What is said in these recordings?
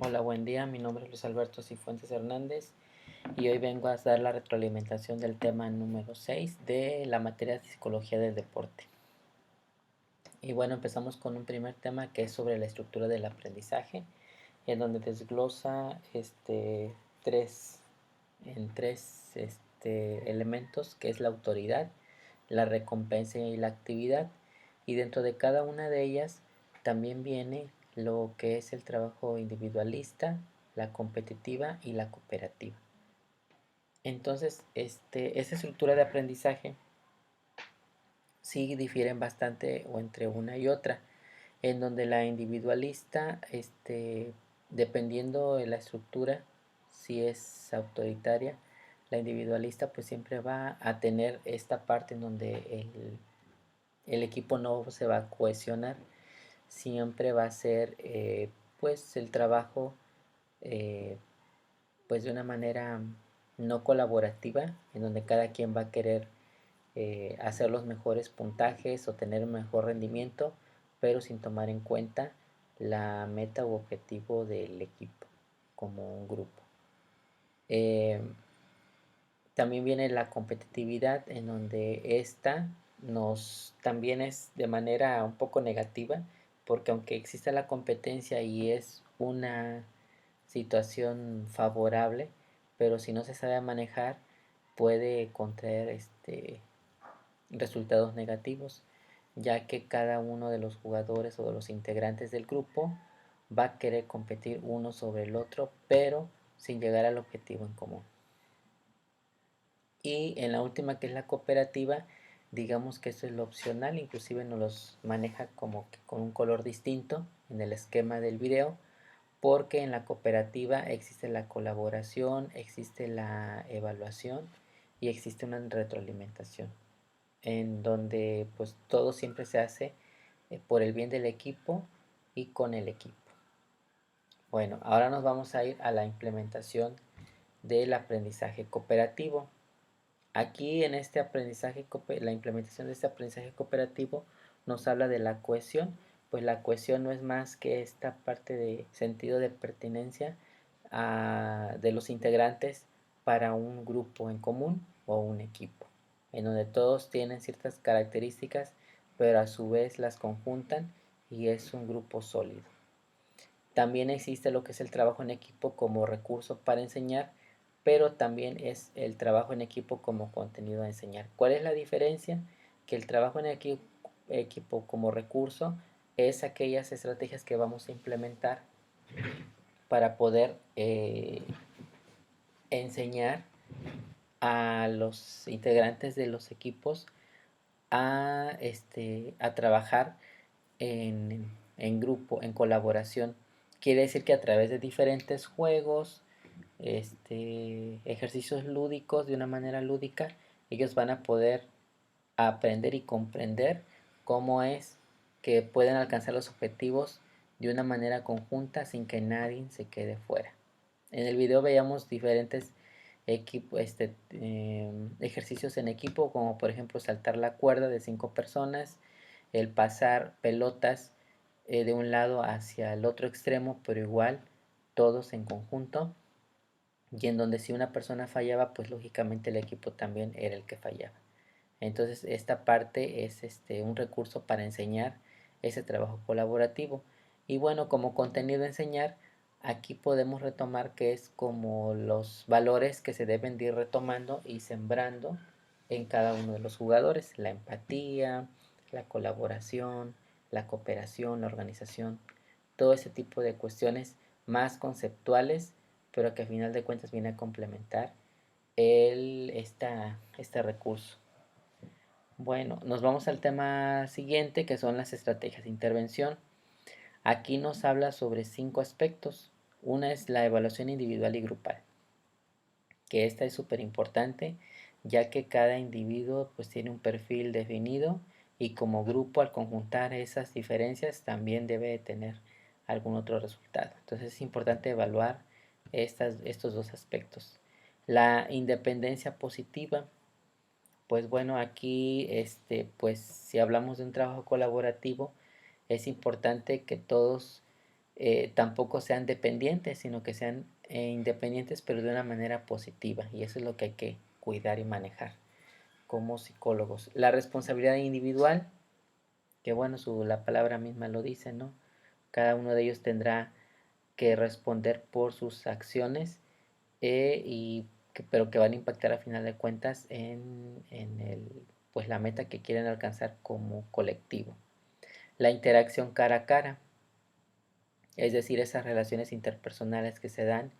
Hola, buen día. Mi nombre es Luis Alberto Cifuentes Hernández y hoy vengo a dar la retroalimentación del tema número 6 de la materia de psicología del deporte. Y bueno, empezamos con un primer tema que es sobre la estructura del aprendizaje, en donde desglosa tres, elementos, que es la autoridad, la recompensa y la actividad. Y dentro de cada una de ellas también viene lo que es el trabajo individualista, la competitiva y la cooperativa. Entonces, esta estructura de aprendizaje sí difieren bastante o entre una y otra, en donde la individualista, dependiendo de la estructura, si es autoritaria, la individualista pues siempre va a tener esta parte en donde el equipo no se va a cohesionar, siempre va a ser pues el trabajo eh, pues de una manera no colaborativa, en donde cada quien va a querer hacer los mejores puntajes o tener mejor rendimiento, pero sin tomar en cuenta la meta u objetivo del equipo como un grupo. Eh, También viene la competitividad, en donde esta nos también es de manera un poco negativa, porque aunque exista la competencia y es una situación favorable, pero si no se sabe manejar puede contraer resultados negativos, ya que cada uno de los jugadores o de los integrantes del grupo va a querer competir uno sobre el otro, pero sin llegar al objetivo en común. Y en la última, que es la cooperativa, digamos que eso es lo opcional, inclusive nos los maneja como que con un color distinto en el esquema del video, porque en la cooperativa existe la colaboración, existe la evaluación y existe una retroalimentación, en donde pues todo siempre se hace por el bien del equipo y con el equipo. Bueno, ahora nos vamos a ir a la implementación del aprendizaje cooperativo. Aquí en este aprendizaje, la implementación de este aprendizaje cooperativo nos habla de la cohesión, pues la cohesión no es más que esta parte de sentido de pertenencia de los integrantes para un grupo en común o un equipo, en donde todos tienen ciertas características, pero a su vez las conjuntan y es un grupo sólido. También existe lo que es el trabajo en equipo como recurso para enseñar, pero también es el trabajo en equipo como contenido a enseñar. ¿Cuál es la diferencia? Que el trabajo en equipo como recurso es aquellas estrategias que vamos a implementar para poder enseñar a los integrantes de los equipos a trabajar en grupo, en colaboración. Quiere decir que a través de diferentes juegos, ejercicios lúdicos, de una manera lúdica, ellos van a poder aprender y comprender cómo es que pueden alcanzar los objetivos de una manera conjunta sin que nadie se quede fuera. En el video veíamos diferentes ejercicios en equipo, como por ejemplo saltar la cuerda de 5 personas, el pasar pelotas de un lado hacia el otro extremo, pero igual todos en conjunto, y en donde si una persona fallaba, pues lógicamente el equipo también era el que fallaba. Entonces esta parte es un recurso para enseñar ese trabajo colaborativo. Y bueno, como contenido a enseñar, aquí podemos retomar que es como los valores que se deben de ir retomando y sembrando en cada uno de los jugadores: la empatía, la colaboración, la cooperación, la organización, todo ese tipo de cuestiones más conceptuales, pero que a final de cuentas viene a complementar este recurso. Bueno, nos vamos al tema siguiente, que son las estrategias de intervención. Aquí nos habla sobre 5 aspectos. Una es la evaluación individual y grupal, que esta es súper importante, ya que cada individuo pues tiene un perfil definido, y como grupo, al conjuntar esas diferencias, también debe de tener algún otro resultado. Entonces es importante evaluar estos 2 aspectos. La independencia positiva, pues bueno, aquí pues si hablamos de un trabajo colaborativo, es importante que todos tampoco sean dependientes, sino que sean independientes, pero de una manera positiva. Y eso es lo que hay que cuidar y manejar como psicólogos. La responsabilidad individual, que bueno, la palabra misma lo dice, ¿no? Cada uno de ellos tendrá que responder por sus acciones, pero que van a impactar a final de cuentas pues la meta que quieren alcanzar como colectivo. La interacción cara a cara, es decir, esas relaciones interpersonales que se dan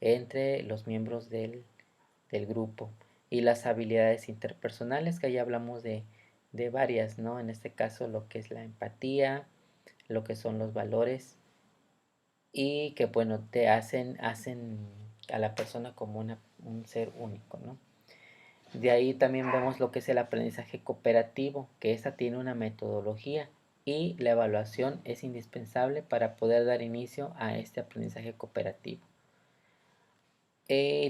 entre los miembros del grupo. Y las habilidades interpersonales, que ya hablamos de varias, ¿no? En este caso lo que es la empatía, lo que son los valores y que, bueno, hacen a la persona como un ser único, ¿no? De ahí también vemos lo que es el aprendizaje cooperativo, que esta tiene una metodología y la evaluación es indispensable para poder dar inicio a este aprendizaje cooperativo.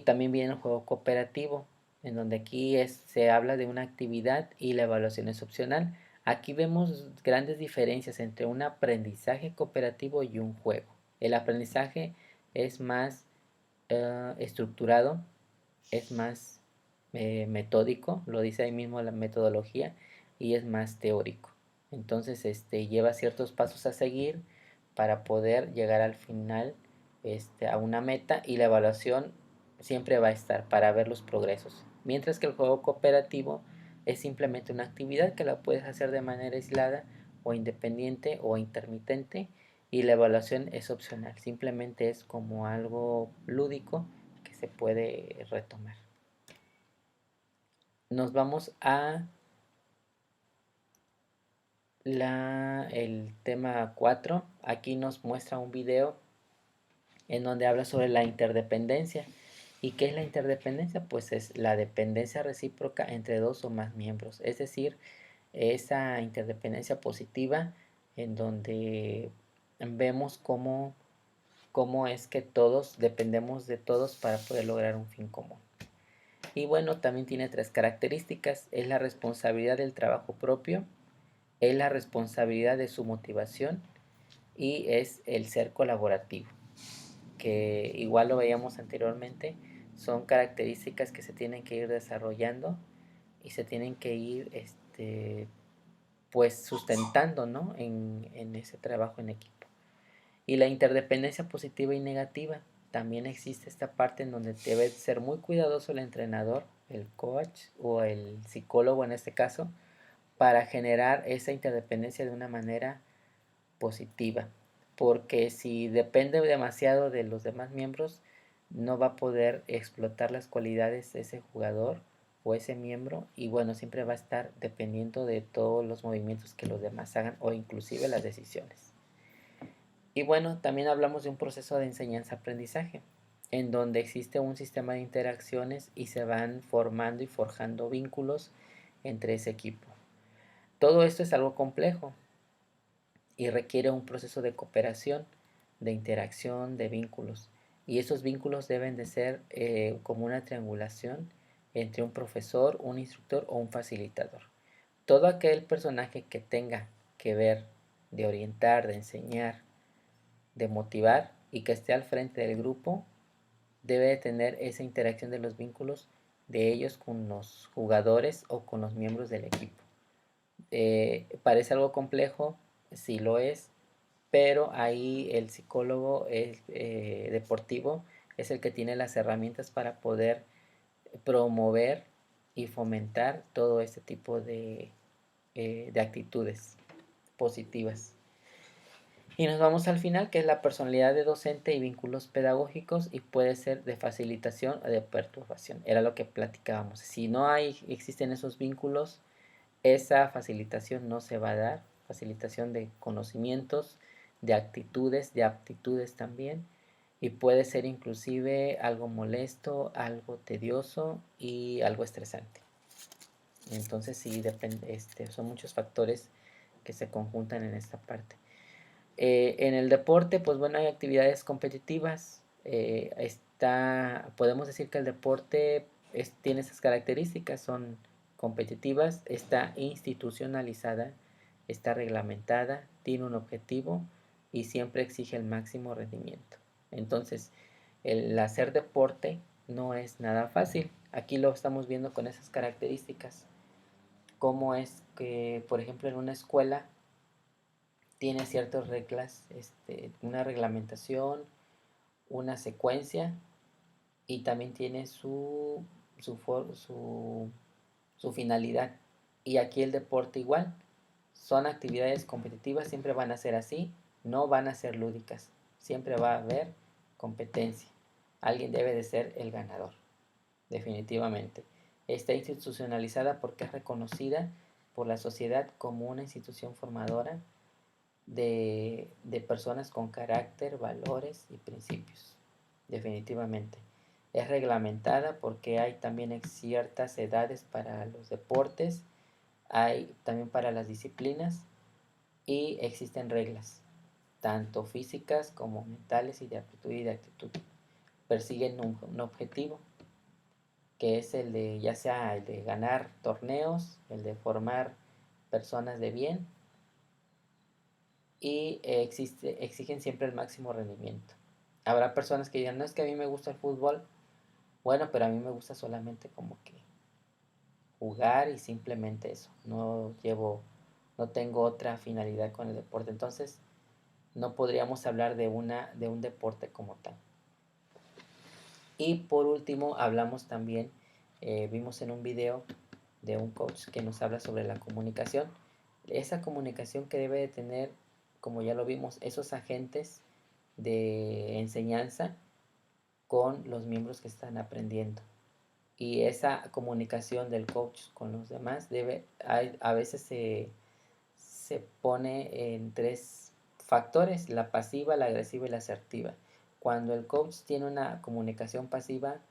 También viene el juego cooperativo, en donde aquí se habla de una actividad y la evaluación es opcional. Aquí vemos grandes diferencias entre un aprendizaje cooperativo y un juego. El aprendizaje es más estructurado, es más metódico, lo dice ahí mismo la metodología, y es más teórico. Entonces, lleva ciertos pasos a seguir para poder llegar al final, a una meta, y la evaluación siempre va a estar para ver los progresos. Mientras que el juego cooperativo es simplemente una actividad que la puedes hacer de manera aislada o independiente o intermitente, y la evaluación es opcional, simplemente es como algo lúdico que se puede retomar. Nos vamos a el tema 4. Aquí nos muestra un video en donde habla sobre la interdependencia. ¿Y qué es la interdependencia? Pues es la dependencia recíproca entre dos o más miembros. Es decir, esa interdependencia positiva en donde vemos cómo es que todos dependemos de todos para poder lograr un fin común. Y bueno, también tiene tres características. Es la responsabilidad del trabajo propio, es la responsabilidad de su motivación y es el ser colaborativo, que igual lo veíamos anteriormente, son características que se tienen que ir desarrollando y se tienen que ir pues sustentando, ¿no? en ese trabajo en equipo. Y la interdependencia positiva y negativa, también existe esta parte en donde debe ser muy cuidadoso el entrenador, el coach o el psicólogo en este caso, para generar esa interdependencia de una manera positiva. Porque si depende demasiado de los demás miembros, no va a poder explotar las cualidades de ese jugador o ese miembro, y bueno, siempre va a estar dependiendo de todos los movimientos que los demás hagan o inclusive las decisiones. Y bueno, también hablamos de un proceso de enseñanza-aprendizaje, en donde existe un sistema de interacciones y se van formando y forjando vínculos entre ese equipo. Todo esto es algo complejo y requiere un proceso de cooperación, de interacción, de vínculos. Y esos vínculos deben de ser como una triangulación entre un profesor, un instructor o un facilitador. Todo aquel personaje que tenga que ver de orientar, de enseñar, de motivar y que esté al frente del grupo, debe de tener esa interacción de los vínculos de ellos con los jugadores o con los miembros del equipo. Parece algo complejo, sí lo es, pero ahí el psicólogo deportivo es el que tiene las herramientas para poder promover y fomentar todo este tipo de actitudes positivas. Y nos vamos al final, que es la personalidad de docente y vínculos pedagógicos, y puede ser de facilitación o de perturbación. Era lo que platicábamos. Si no existen esos vínculos, esa facilitación no se va a dar. Facilitación de conocimientos, de actitudes, de aptitudes también. Y puede ser inclusive algo molesto, algo tedioso y algo estresante. Entonces sí, depende, son muchos factores que se conjuntan en esta parte. En el deporte, pues bueno, hay actividades competitivas. Podemos decir que el deporte tiene esas características, son competitivas, está institucionalizada, está reglamentada, tiene un objetivo y siempre exige el máximo rendimiento. Entonces, el hacer deporte no es nada fácil. Aquí lo estamos viendo con esas características. Cómo es que, por ejemplo, en una escuela tiene ciertas reglas, una reglamentación, una secuencia y también tiene su finalidad. Y aquí el deporte igual. Son actividades competitivas, siempre van a ser así, no van a ser lúdicas. Siempre va a haber competencia. Alguien debe de ser el ganador, definitivamente. Está institucionalizada porque es reconocida por la sociedad como una institución formadora de personas con carácter, valores y principios, definitivamente. Es reglamentada porque hay también ciertas edades para los deportes, hay también para las disciplinas y existen reglas, tanto físicas como mentales y de aptitud y de actitud. Persiguen un objetivo, que es el de, ya sea el de ganar torneos, el de formar personas de bien y exigen siempre el máximo rendimiento. Habrá personas que digan, no es que a mí me gusta el fútbol, bueno, pero a mí me gusta solamente como que jugar y simplemente eso, no tengo otra finalidad con el deporte, entonces no podríamos hablar de un deporte como tal. Y por último hablamos también, vimos en un video de un coach que nos habla sobre la comunicación, esa comunicación que debe de tener, como ya lo vimos, esos agentes de enseñanza con los miembros que están aprendiendo. Y esa comunicación del coach con los demás a veces se pone en tres factores: la pasiva, la agresiva y la asertiva. Cuando el coach tiene una comunicación pasiva,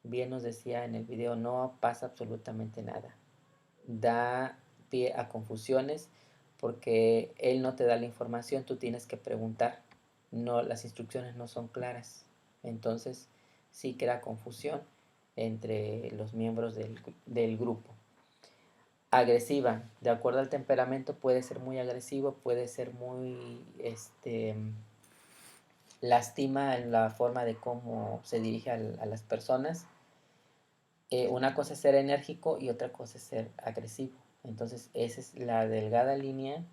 bien nos decía en el video, no pasa absolutamente nada. Da pie a confusiones porque él no te da la información, tú tienes que preguntar. No, las instrucciones no son claras. Entonces sí crea confusión entre los miembros del grupo. Agresiva, de acuerdo al temperamento, puede ser muy agresivo, puede ser muy lastima en la forma de cómo se dirige a las personas. Una cosa es ser enérgico y otra cosa es ser agresivo. Entonces esa es la delgada línea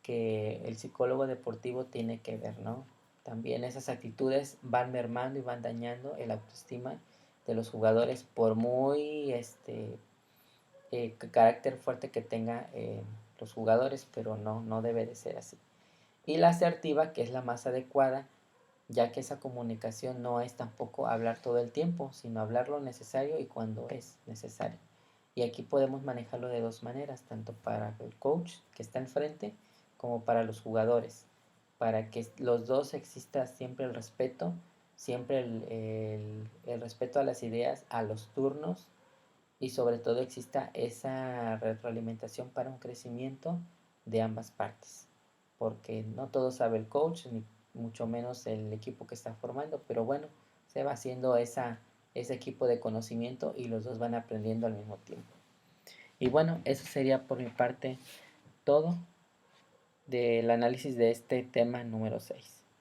que el psicólogo deportivo tiene que ver, ¿no? También esas actitudes van mermando y van dañando el autoestima de los jugadores por muy carácter fuerte que tenga los jugadores, pero no debe de ser así. Y la asertiva, que es la más adecuada, ya que esa comunicación no es tampoco hablar todo el tiempo, sino hablar lo necesario y cuando es necesario. Y aquí podemos manejarlo de dos maneras, tanto para el coach que está enfrente como para los jugadores, para que los dos exista siempre el respeto, siempre el respeto a las ideas, a los turnos y sobre todo exista esa retroalimentación para un crecimiento de ambas partes, porque no todo sabe el coach, ni mucho menos el equipo que está formando, pero bueno, se va haciendo ese equipo de conocimiento y los dos van aprendiendo al mismo tiempo. Y bueno, eso sería por mi parte todo del análisis de este tema número 6.